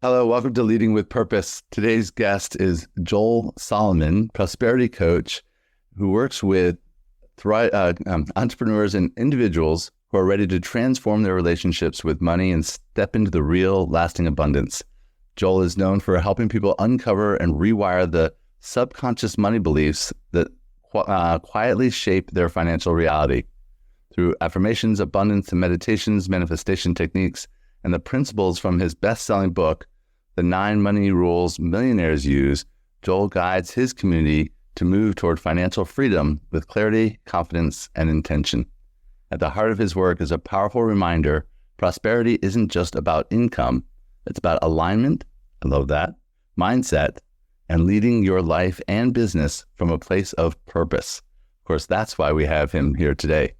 Hello, welcome to Leading with Purpose. Today's guest is Joel Salomon, prosperity coach who works with entrepreneurs and individuals who are ready to transform their relationships with money and step into the real, lasting abundance. Joel is known for helping people uncover and rewire the subconscious money beliefs that quietly shape their financial reality. Through affirmations, abundance, and meditations, manifestation techniques, and the principles from his best-selling book, The 9 Money Rules Millionaires Use, Joel guides his community to move toward financial freedom with clarity, confidence, and intention. At the heart of his work is a powerful reminder: prosperity isn't just about income. It's about alignment, I love that, mindset, and leading your life and business from a place of purpose. Of course, that's why we have him here today.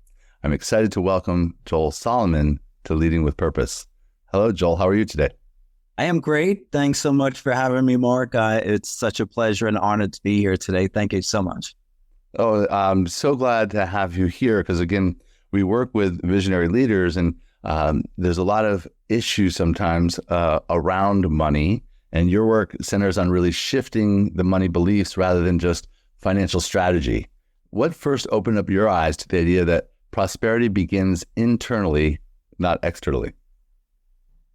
I'm excited to welcome Joel Salomon to Leading with Purpose. Hello, Joel. How are you today? I am great. Thanks so much for having me, Mark. It's such a pleasure and honor to be here today. Thank you so much. Oh, I'm so glad to have you here because, again, we work with visionary leaders and there's a lot of issues sometimes around money, and your work centers on really shifting the money beliefs rather than just financial strategy. What first opened up your eyes to the idea that prosperity begins internally, not externally?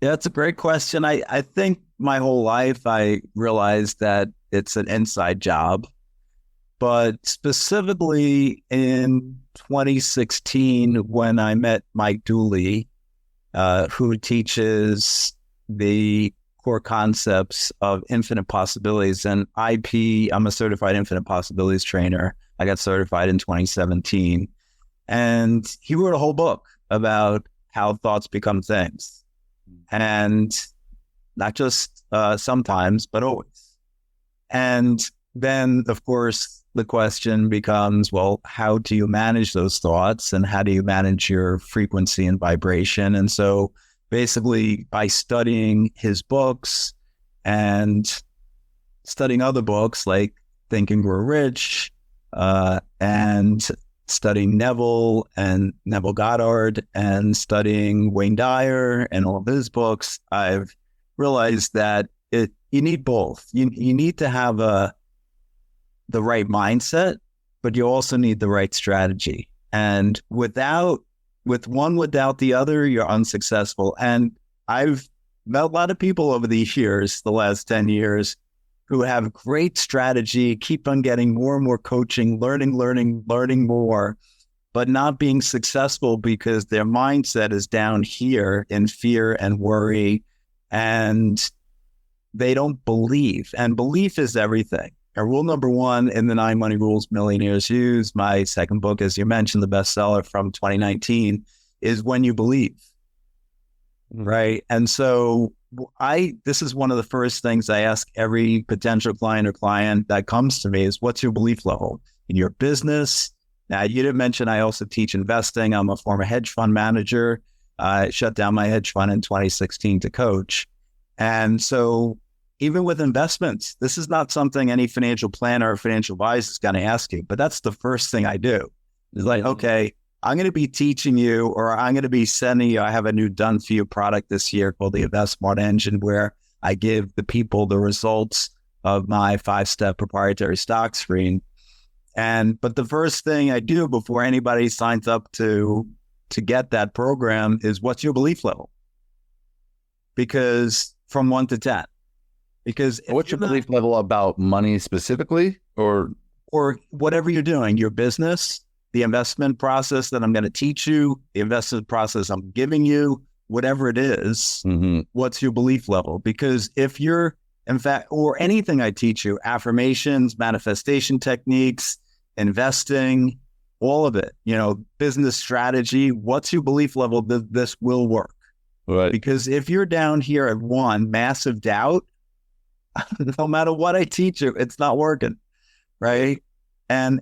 Yeah, it's a great question. I think my whole life I realized that it's an inside job, but specifically in 2016 when I met Mike Dooley, who teaches the core concepts of infinite possibilities and IP. I'm a certified infinite possibilities trainer. I got certified in 2017. And he wrote a whole book about how thoughts become things. And not just sometimes, but always. And then, of course, the question becomes, well, how do you manage those thoughts and how do you manage your frequency and vibration? And so basically by studying his books and studying other books like Think and Grow Rich, and studying Neville and Neville Goddard and studying Wayne Dyer and all of his books, I've realized that you need both. You need to have the right mindset, but you also need the right strategy. And with one without the other, you're unsuccessful. And I've met a lot of people over these years, the last 10 years, who have great strategy, keep on getting more and more coaching, learning more, but not being successful because their mindset is down here in fear and worry, and they don't believe. And belief is everything. And rule number 1 in the 9 Money Rules Millionaires Use, my second book, as you mentioned, the bestseller from 2019, is when you believe, right? And so this is one of the first things I ask every potential client or client that comes to me is, what's your belief level in your business? Now, you didn't mention I also teach investing. I'm a former hedge fund manager. I shut down my hedge fund in 2016 to coach. And so even with investments, this is not something any financial planner or financial advisor is going to ask you, but that's the first thing I do. It's like, okay, I'm going to be teaching you, or I'm going to be sending you, I have a new done for you product this year called the InvestSmart Engine, where I give the people the results of my 5-step proprietary stock screen. But the first thing I do before anybody signs up to get that program is, what's your belief level? Because from 1 to 10. Because what's your belief level about money specifically, or whatever you're doing, your business, the investment process that I'm going to teach you, the investment process I'm giving you, whatever it is, what's your belief level? Because if you're, in fact, or anything I teach you, affirmations, manifestation techniques, investing, all of it, business strategy, what's your belief level that this will work? Right. Because if you're down here at 1, massive doubt, no matter what I teach you, it's not working, right? And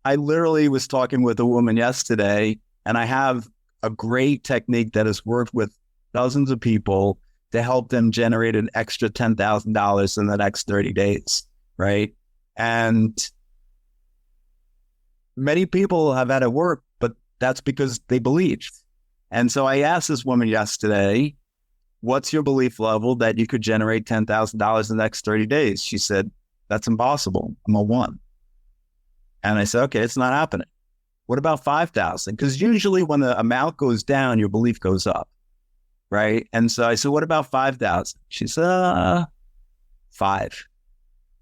I literally was talking with a woman yesterday, and I have a great technique that has worked with dozens of people to help them generate an extra $10,000 in the next 30 days, right? And many people have had it work, but that's because they believe. And so I asked this woman yesterday, what's your belief level that you could generate $10,000 in the next 30 days? She said, that's impossible. I'm a 1. And I said, okay, it's not happening. What about 5,000? Because usually when the amount goes down, your belief goes up, right? And so I said, what about 5,000? She said, 5. I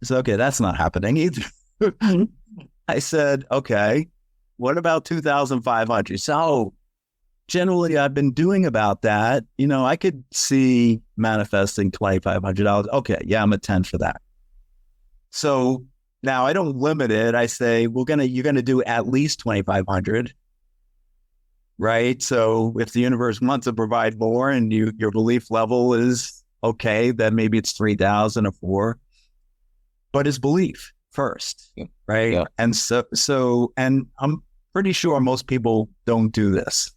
said, okay, that's not happening either. I said, okay, what about 2,500? So generally I've been doing about that. You know, I could see manifesting $2,500. Okay, yeah, I'm a 10 for that. So now I don't limit it. I say, you're going to do at least 2,500, right? So if the universe wants to provide more and your belief level is okay, then maybe it's 3,000 or 4, but it's belief first, right? Yeah. And and I'm pretty sure most people don't do this,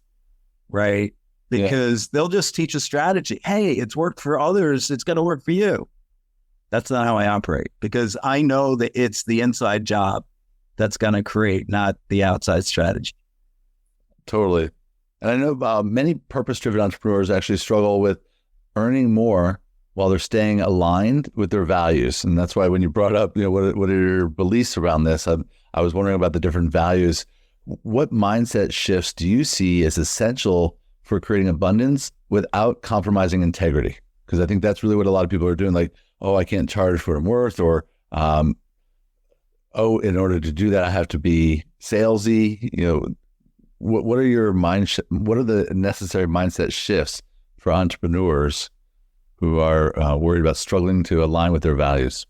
right? Because they'll just teach a strategy. Hey, it's worked for others. It's going to work for you. That's not how I operate, because I know that it's the inside job that's going to create, not the outside strategy. Totally. And I know many purpose-driven entrepreneurs actually struggle with earning more while they're staying aligned with their values. And that's why when you brought up, what are your beliefs around this? I was wondering about the different values. What mindset shifts do you see as essential for creating abundance without compromising integrity? Because I think that's really what a lot of people are doing. Like, oh, I can't charge for what I'm worth, or, in order to do that, I have to be salesy. What are what are the necessary mindset shifts for entrepreneurs who are worried about struggling to align with their values?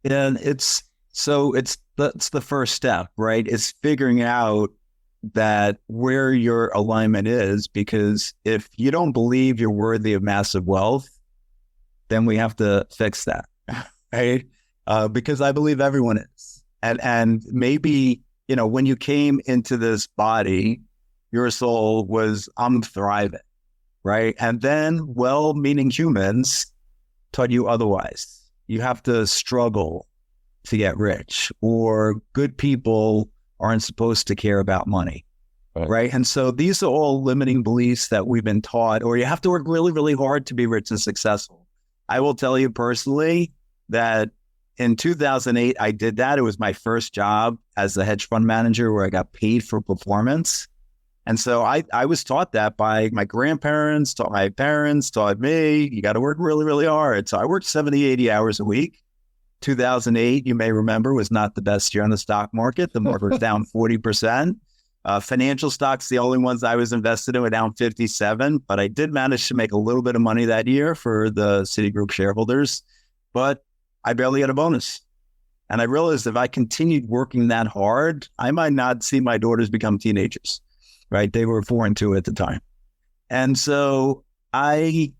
And that's the first step, right? It's figuring out that where your alignment is, because if you don't believe you're worthy of massive wealth, then we have to fix that, right? Because I believe everyone is. And maybe, when you came into this body, your soul was, I'm thriving, right? And then well-meaning humans taught you otherwise. You have to struggle to get rich, or good people aren't supposed to care about money, right? And so these are all limiting beliefs that we've been taught, or you have to work really, really hard to be rich and successful. I will tell you personally that in 2008, I did that. It was my first job as a hedge fund manager where I got paid for performance. And so I was taught that by my grandparents, taught my parents, taught me, you got to work really, really hard. So I worked 70, 80 hours a week. 2008, you may remember, was not the best year on the stock market. The market was down 40%. Financial stocks, the only ones I was invested in, were down 57%, but I did manage to make a little bit of money that year for the Citigroup shareholders, but I barely had a bonus. And I realized if I continued working that hard, I might not see my daughters become teenagers, right? They were 4 and 2 at the time. And so I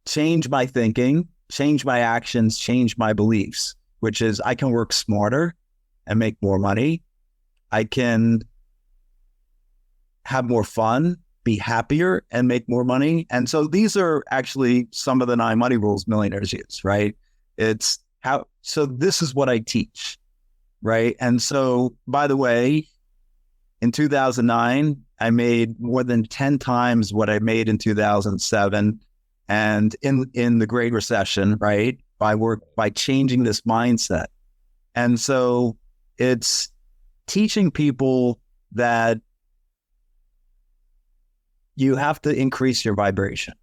changed my thinking, changed my actions, changed my beliefs, which is I can work smarter and make more money. I can have more fun, be happier, and make more money. And so these are actually some of the 9 money rules millionaires use, right? So this is what I teach, right? And so, by the way, in 2009, I made more than 10 times what I made in 2007. And in the Great Recession, right? By changing this mindset. And so it's teaching people that you have to increase your vibration.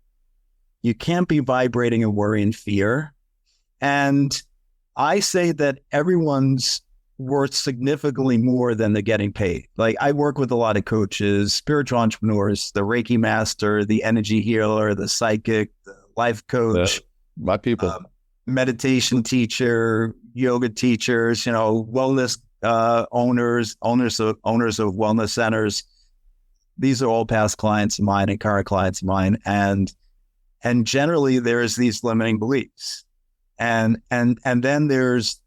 You can't be vibrating in worry and fear. And I say that everyone's worth significantly more than they're getting paid. Like, I work with a lot of coaches, spiritual entrepreneurs, the Reiki master, the energy healer, the psychic, the life coach, my people, meditation teacher, yoga teachers, wellness owners of wellness centers. These are all past clients of mine and current clients of mine. And generally there's these limiting beliefs. And then there's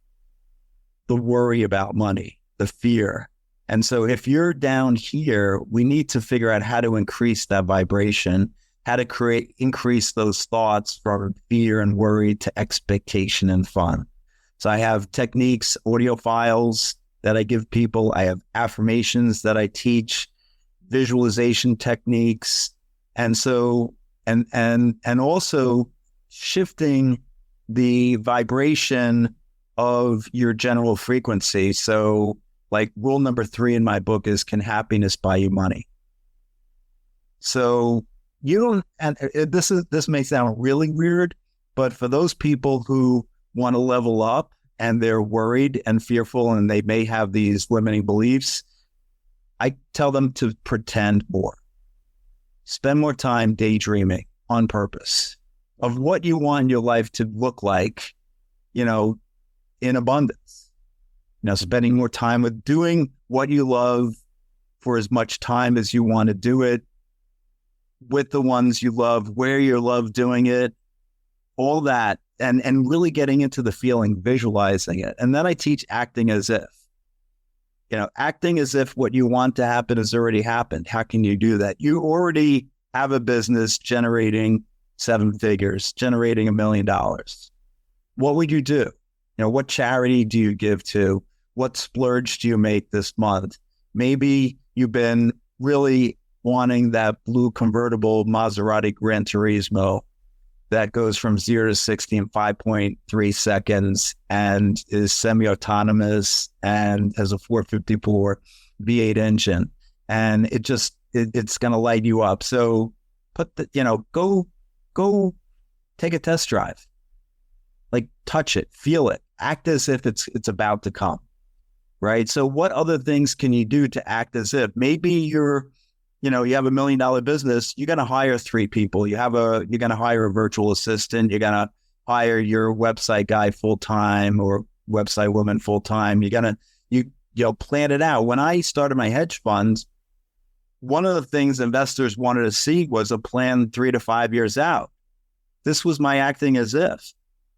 the worry about money, the fear. And so if you're down here, we need to figure out how to increase that vibration, how to increase those thoughts from fear and worry to expectation and fun. So I have techniques, audio files that I give people. I have affirmations that I teach, visualization techniques. And so and also shifting the vibration of your general frequency. So like rule number 3 in my book is, can happiness buy you money? So you don't, and this may sound really weird, but for those people who want to level up and they're worried and fearful and they may have these limiting beliefs, I tell them to pretend more. Spend more time daydreaming on purpose of what you want your life to look like, in abundance. Spending more time with doing what you love for as much time as you want to do it, with the ones you love, where you love doing it, all that, and really getting into the feeling, visualizing it. And then I teach acting as if. Acting as if what you want to happen has already happened. How can you do that? You already have a business generating 7 figures, generating $1 million. What would you do? What charity do you give to? What splurge do you make this month? Maybe you've been really wanting that blue convertible Maserati Gran Turismo that goes from 0 to 60 in 5.3 seconds and is semi-autonomous and has a 454 V8 engine. And it's going to light you up. So go take a test drive, like touch it, feel it, act as if it's about to come. Right. So what other things can you do to act as if? Maybe you have $1 million business, you're going to hire 3 people. You're going to hire a virtual assistant. You're going to hire your website guy full-time or website woman full-time. You're going to, plan it out. When I started my hedge funds, one of the things investors wanted to see was a plan 3 to 5 years out. This was my acting as if,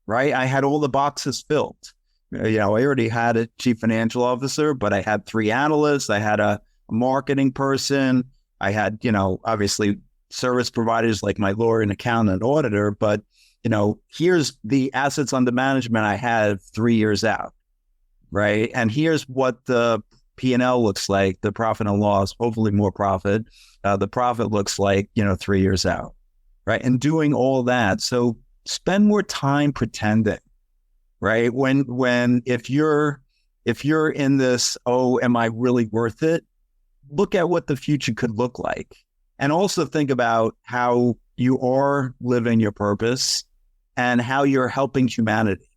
right? I had all the boxes filled. I already had a chief financial officer, but I had 3 analysts. I had a marketing person. I had, obviously service providers like my lawyer and accountant and auditor, but, here's the assets under management I had 3 years out, right? And here's what the P&L looks like, the profit and loss, hopefully more profit. The profit looks like, 3 years out, right? And doing all that. So spend more time pretending, right? If you're in this, oh, am I really worth it? Look at what the future could look like. And also think about how you are living your purpose and how you're helping humanity,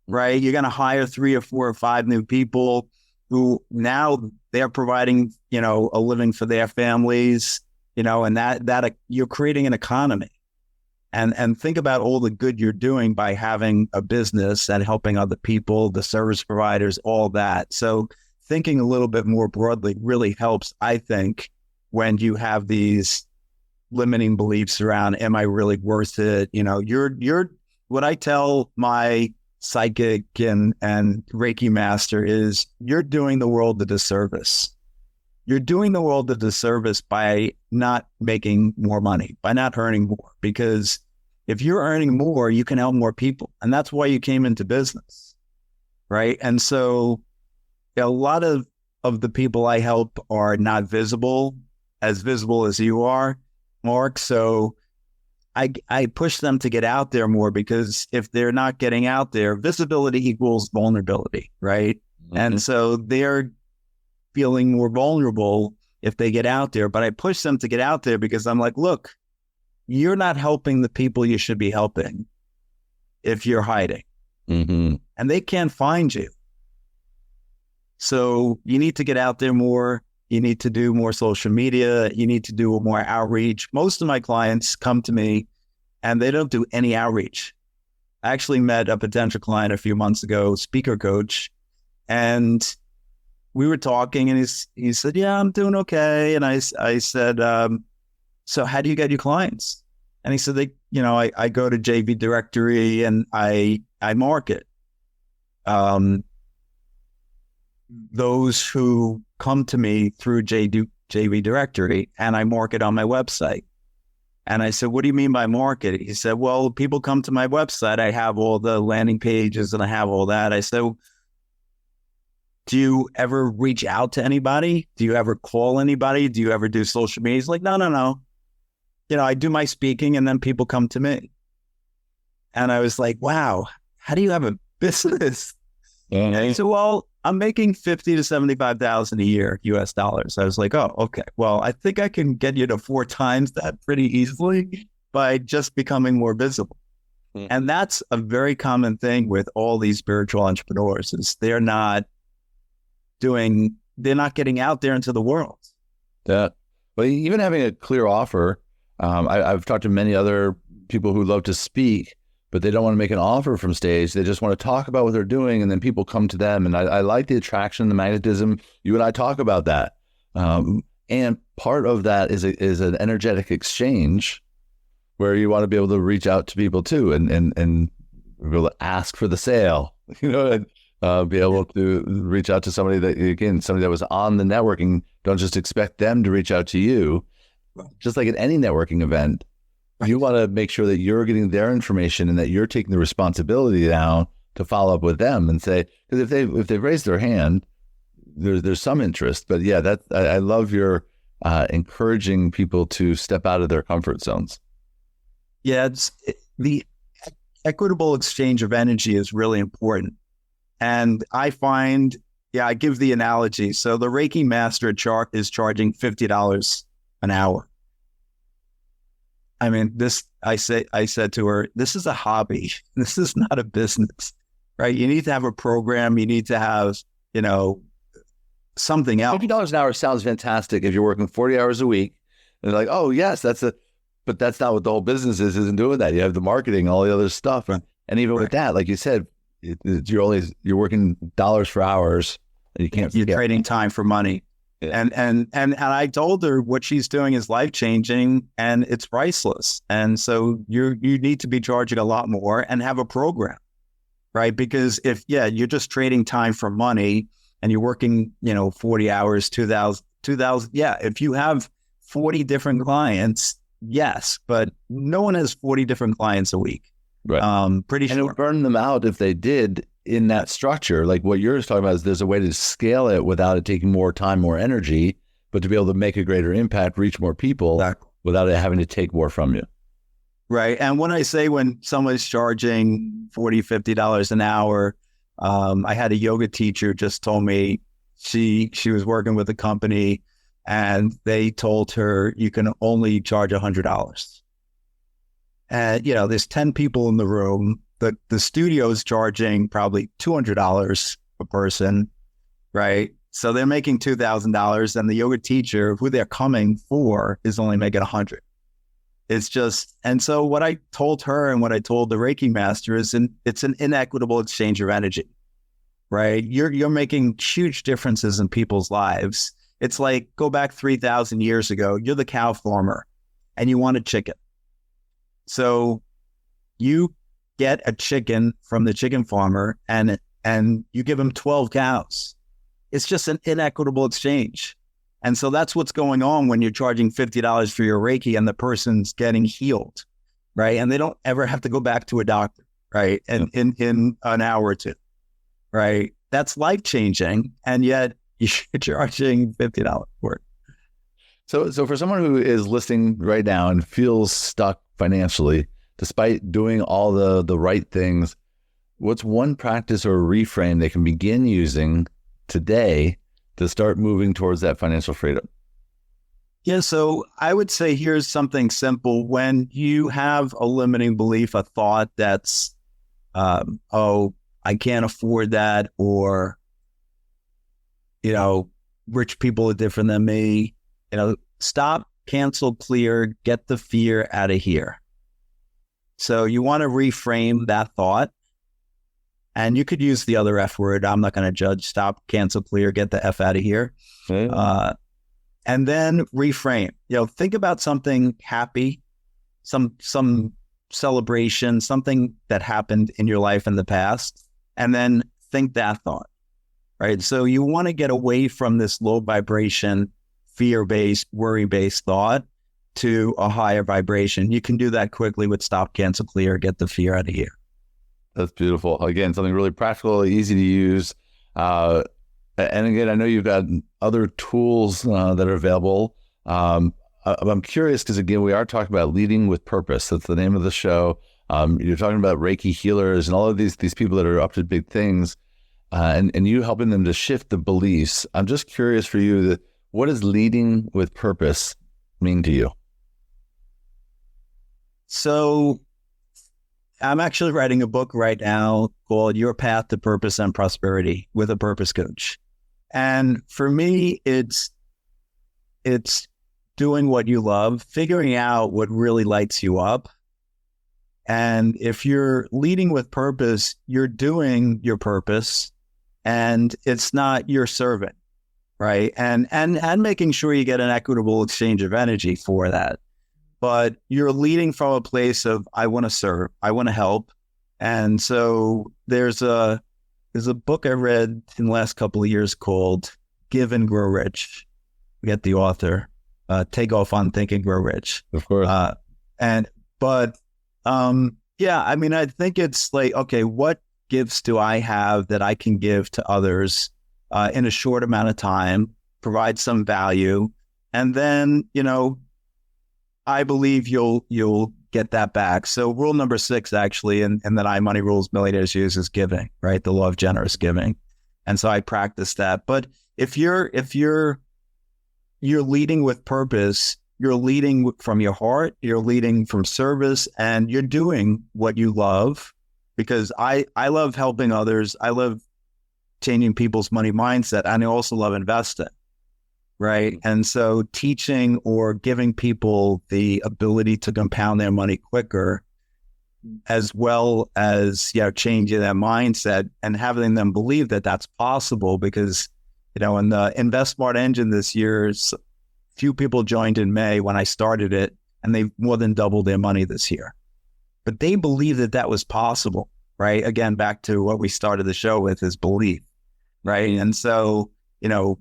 right? You're going to hire 3 or 4 or 5 new people who now they're providing, a living for their families, and that you're creating an economy. And think about all the good you're doing by having a business and helping other people, the service providers, all that. So thinking a little bit more broadly really helps, I think, when you have these limiting beliefs around, am I really worth it? You're what I tell my psychic and Reiki master is, you're doing the world a disservice. You're doing the world a disservice by not making more money, by not earning more, because if you're earning more, you can help more people. And that's why you came into business, right? And so a lot of the people I help are not visible as you are, Mark. So I push them to get out there more, because if they're not getting out there, visibility equals vulnerability, right? Mm-hmm. And so they're feeling more vulnerable if they get out there. But I push them to get out there because I'm like, look, you're not helping the people you should be helping if you're hiding. Mm-hmm. And they can't find you. So you need to get out there more. You need to do more social media. You need to do more outreach. Most of my clients come to me and they don't do any outreach. I actually met a potential client a few months ago, speaker coach, and we were talking and he said, yeah, I'm doing okay. And I said, so how do you get your clients? And he said, I go to JV Directory and I market. Those who come to me through JV Directory, and I market on my website. And I said, what do you mean by market? He said, well, people come to my website. I have all the landing pages and I have all that. I said, do you ever reach out to anybody? Do you ever call anybody? Do you ever do social media? He's like, no. I do my speaking and then people come to me. And I was like, wow, how do you have a business? And he said, well, I'm making 50 to 75,000 a year, US dollars. I was like, oh, okay. Well, I think I can get you to 4 times that pretty easily by just becoming more visible. And that's a very common thing with all these spiritual entrepreneurs is they're not getting out there into the world. Yeah. But even having a clear offer, I've talked to many other people who love to speak, but they don't want to make an offer from stage. They just want to talk about what they're doing, and then people come to them. And I like the attraction, the magnetism. You and I talk about that. And part of that is an energetic exchange where you want to be able to reach out to people too and be able to ask for the sale, and be able to reach out to somebody that was on the networking. Don't just expect them to reach out to you. Just like at any networking event, you want to make sure that you're getting their information and that you're taking the responsibility now to follow up with them and say, because if they've raised their hand, there's some interest. But yeah, I love your encouraging people to step out of their comfort zones. Yeah, the equitable exchange of energy is really important. And I find, I give the analogy. So the Reiki master is charging $50 an hour. I mean, I said to her, this is a hobby. This is not a business, right? You need to have a program. You need to have, something else. $50 an hour sounds fantastic if you're working 40 hours a week. And they're like, oh yes, but that's not what the whole business is. Isn't doing that. You have the marketing, all the other stuff. And even with that, like you said, you're working dollars for hours and you can't. You're trading time for money. Yeah. And I told her what she's doing is life-changing and it's priceless. And so you need to be charging a lot more and have a program, right? Because if you're just trading time for money and you're working, 40 hours, 2,000, if you have 40 different clients, yes, but no one has 40 different clients a week. Right. Pretty sure. And it would burn them out if they did in that structure. Like what you're talking about is there's a way to scale it without it taking more time, more energy, but to be able to make a greater impact, reach more people without it having to take more from you. Right. And when someone's charging $40, $50 an hour, I had a yoga teacher just told me she was working with a company and they told her you can only charge $100. And, there's 10 people in the room. The studio is charging probably $200 a person, right? So they're making $2,000 and the yoga teacher who they're coming for is only making $100. It's just, and so what I told her and what I told the Reiki master is it's an inequitable exchange of energy, right? You're making huge differences in people's lives. It's like, go back 3,000 years ago, you're the cow farmer and you want a chicken. So you get a chicken from the chicken farmer and you give him 12 cows. It's just an inequitable exchange. And so that's what's going on when you're charging $50 for your Reiki and the person's getting healed, right? And they don't ever have to go back to a doctor, right? And in an hour or two, right? That's life-changing. And yet you're charging $50 for it. So for someone who is listening right now and feels stuck financially, despite doing all the right things, what's one practice or reframe they can begin using today to start moving towards that financial freedom? Yeah, so I would say here's something simple. When you have a limiting belief, a thought that's, I can't afford that, or, rich people are different than me, stop, cancel, clear, get the fear out of here. So you want to reframe that thought. And you could use the other F word. I'm not going to judge. Stop, cancel, clear, get the F out of here. And then reframe. Think about something happy, some celebration, something that happened in your life in the past, and then think that thought, right? So you want to get away from this low vibration, fear-based, worry-based thought to a higher vibration. You can do that quickly with stop, cancel, clear, get the fear out of here. That's beautiful. Again, something really practical, easy to use. And again, I know you've got other tools that are available. I'm curious because, again, we are talking about leading with purpose. That's the name of the show. You're talking about Reiki healers and all of these people that are up to big things, and you helping them to shift the beliefs. I'm just curious for you, what does leading with purpose mean to you? So I'm actually writing a book right now called Your Path to Purpose and Prosperity with a Purpose Coach. And for me, it's doing what you love, figuring out what really lights you up. And if you're leading with purpose, you're doing your purpose, and it's not your servant, right? And making sure you get an equitable exchange of energy for that. But you're leading from a place of, I want to serve, I want to help. And so there's a book I read in the last couple of years called Give and Grow Rich. We get the author, Take Off on Think and Grow Rich. Of course. Yeah, I mean, I think it's like, okay, what gifts do I have that I can give to others in a short amount of time, provide some value, and then, I believe you'll get that back. So rule number 6, actually, and that Money Rules Millionaires use, is giving, right? The law of generous giving. And so I practice that. But if you're leading with purpose, you're leading from your heart, you're leading from service, and you're doing what you love, because I love helping others. I love changing people's money mindset. And I also love investing. Right. And so teaching or giving people the ability to compound their money quicker, as well as, changing their mindset and having them believe that that's possible, because, in the Invest Smart engine this year, few people joined in May when I started it, and they've more than doubled their money this year. But they believe that that was possible, right? Again, back to what we started the show with, is belief, right? And so,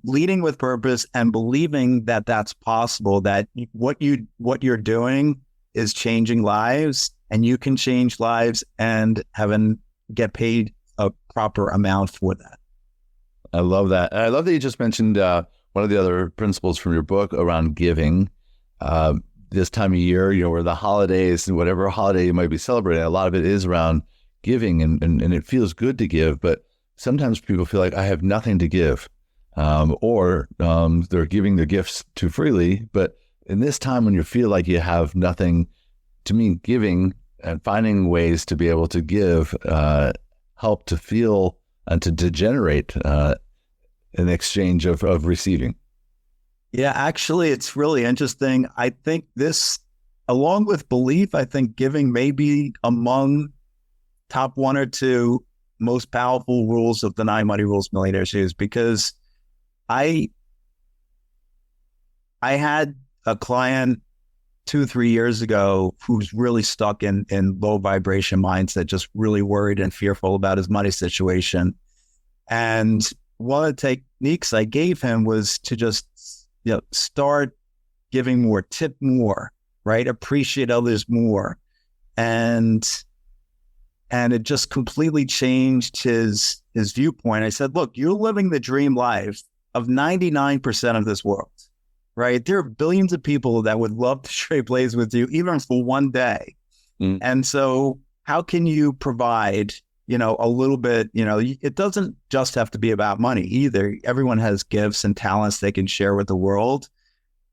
leading with purpose and believing that that's possible, that what you're doing is changing lives, and you can change lives and get paid a proper amount for that. I love that. And I love that you just mentioned one of the other principles from your book around giving. This time of year, where the holidays and whatever holiday you might be celebrating, a lot of it is around giving, and it feels good to give, but sometimes people feel like, I have nothing to give. Or they're giving their gifts too freely. But in this time when you feel like you have nothing, to me, giving and finding ways to be able to give help to feel and to generate an exchange of receiving. Yeah, actually, it's really interesting. I think this, along with belief, I think giving may be among top 1 or 2 most powerful rules of the 9 Money Rules Millionaires use, because I had a client 2-3 years ago who's really stuck in low vibration mindset, just really worried and fearful about his money situation. And one of the techniques I gave him was to just start giving more, tip more, right? Appreciate others more. And it just completely changed his viewpoint. I said, look, you're living the dream life of 99% of this world, right? There are billions of people that would love to trade plays with you, even for one day. Mm. And so how can you provide, a little bit, it doesn't just have to be about money either. Everyone has gifts and talents they can share with the world.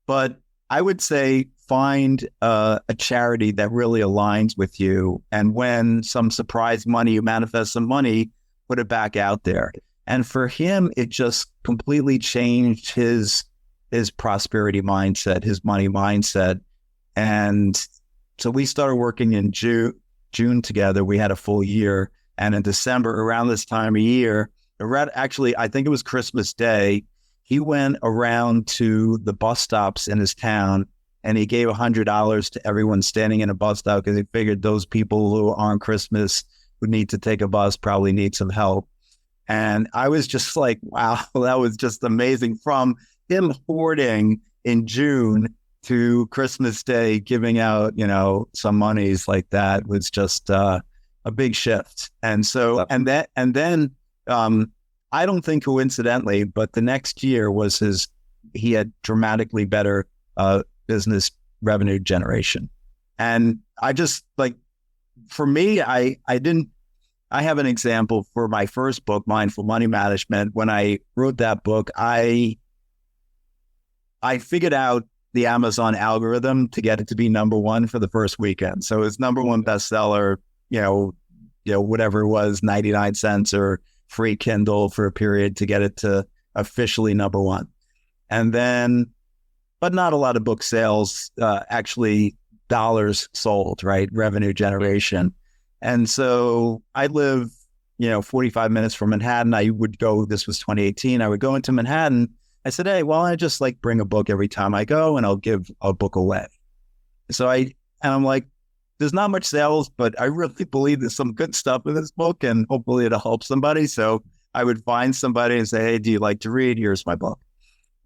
But I would say find a charity that really aligns with you. And when some surprise money, you manifest some money, put it back out there. And for him, it just completely changed his prosperity mindset, his money mindset. And so we started working in June together. We had a full year. And in December, around this time of year, actually, I think it was Christmas Day, he went around to the bus stops in his town, and he gave $100 to everyone standing in a bus stop, because he figured those people who on Christmas who need to take a bus probably need some help. And I was just like, wow, that was just amazing. From him hoarding in June to Christmas Day, giving out, some monies like that, was just a big shift. And so, and then I don't think coincidentally, but the next year was he had dramatically better business revenue generation. And I just like, for me, I have an example for my first book, Mindful Money Management. When I wrote that book, I figured out the Amazon algorithm to get it to be number one for the first weekend. So it's number one bestseller, whatever it was, 99 cents or free Kindle for a period to get it to officially number one. And then, but not a lot of book sales, actually dollars sold, right? Revenue generation. And so I live, 45 minutes from Manhattan. I would go, this was 2018, I would go into Manhattan. I said, hey, well, I just like bring a book every time I go and I'll give a book away. So I'm like, there's not much sales, but I really believe there's some good stuff in this book and hopefully it'll help somebody. So I would find somebody and say, hey, do you like to read? Here's my book.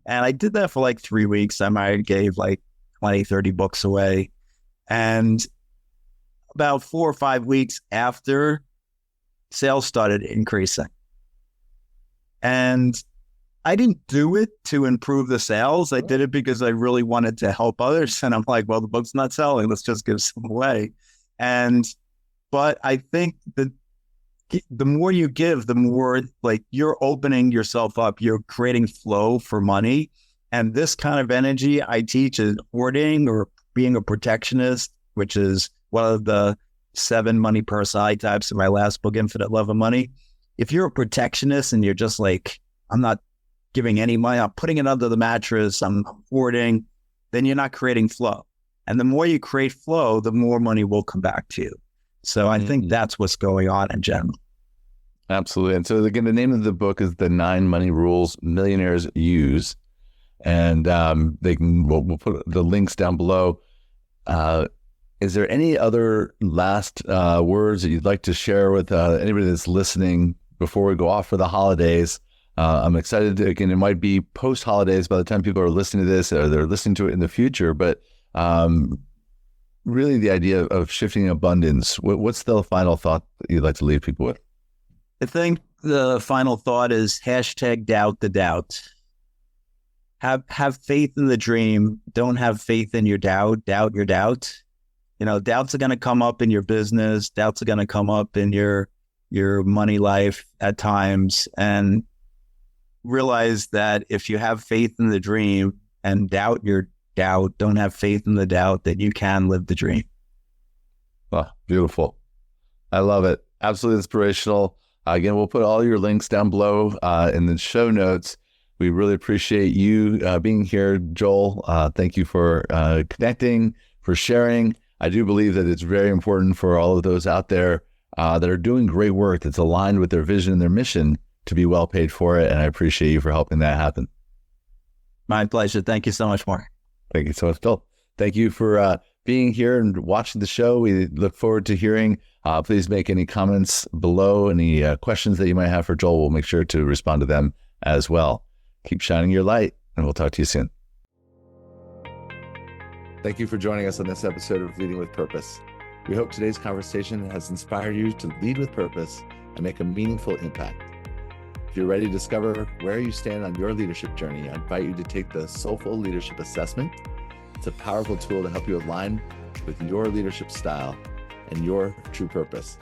And I did that for like 3 weeks. I might gave like 20, 30 books away. And about 4 or 5 weeks after, sales started increasing. And I didn't do it to improve the sales. I did it because I really wanted to help others. And I'm like, well, the book's not selling. Let's just give some away. But I think that the more you give, the more like you're opening yourself up, you're creating flow for money. And this kind of energy I teach is hoarding or being a protectionist, which is one of the 7 money personality types in my last book, Infinite Love of Money. If you're a protectionist and you're just like, I'm not giving any money, I'm putting it under the mattress, I'm hoarding, then you're not creating flow. And the more you create flow, the more money will come back to you. So I think that's what's going on in general. Absolutely. And so again, the name of the book is The 9 Money Rules Millionaires Use. And we'll put the links down below. Is there any other last words that you'd like to share with anybody that's listening before we go off for the holidays? I'm excited. Again, it might be post-holidays by the time people are listening to this, or they're listening to it in the future. But really, the idea of shifting abundance. What's the final thought that you'd like to leave people with? I think the final thought is #doubt the doubt. Have faith in the dream. Don't have faith in your doubt. Doubt your doubt. Doubts are going to come up in your business. Doubts are going to come up in your money life at times. And realize that if you have faith in the dream and doubt your doubt, don't have faith in the doubt, that you can live the dream. Oh, beautiful. I love it. Absolutely inspirational. Again, we'll put all your links down below in the show notes. We really appreciate you being here, Joel. Thank you for connecting, for sharing. I do believe that it's very important for all of those out there that are doing great work that's aligned with their vision and their mission to be well paid for it. And I appreciate you for helping that happen. My pleasure. Thank you so much, Mark. Thank you so much, Joel. Thank you for being here and watching the show. We look forward to hearing. Please make any comments below, any questions that you might have for Joel. We'll make sure to respond to them as well. Keep shining your light, and we'll talk to you soon. Thank you for joining us on this episode of Leading with Purpose. We hope today's conversation has inspired you to lead with purpose and make a meaningful impact. If you're ready to discover where you stand on your leadership journey, I invite you to take the Soulful Leadership Assessment. It's a powerful tool to help you align with your leadership style and your true purpose.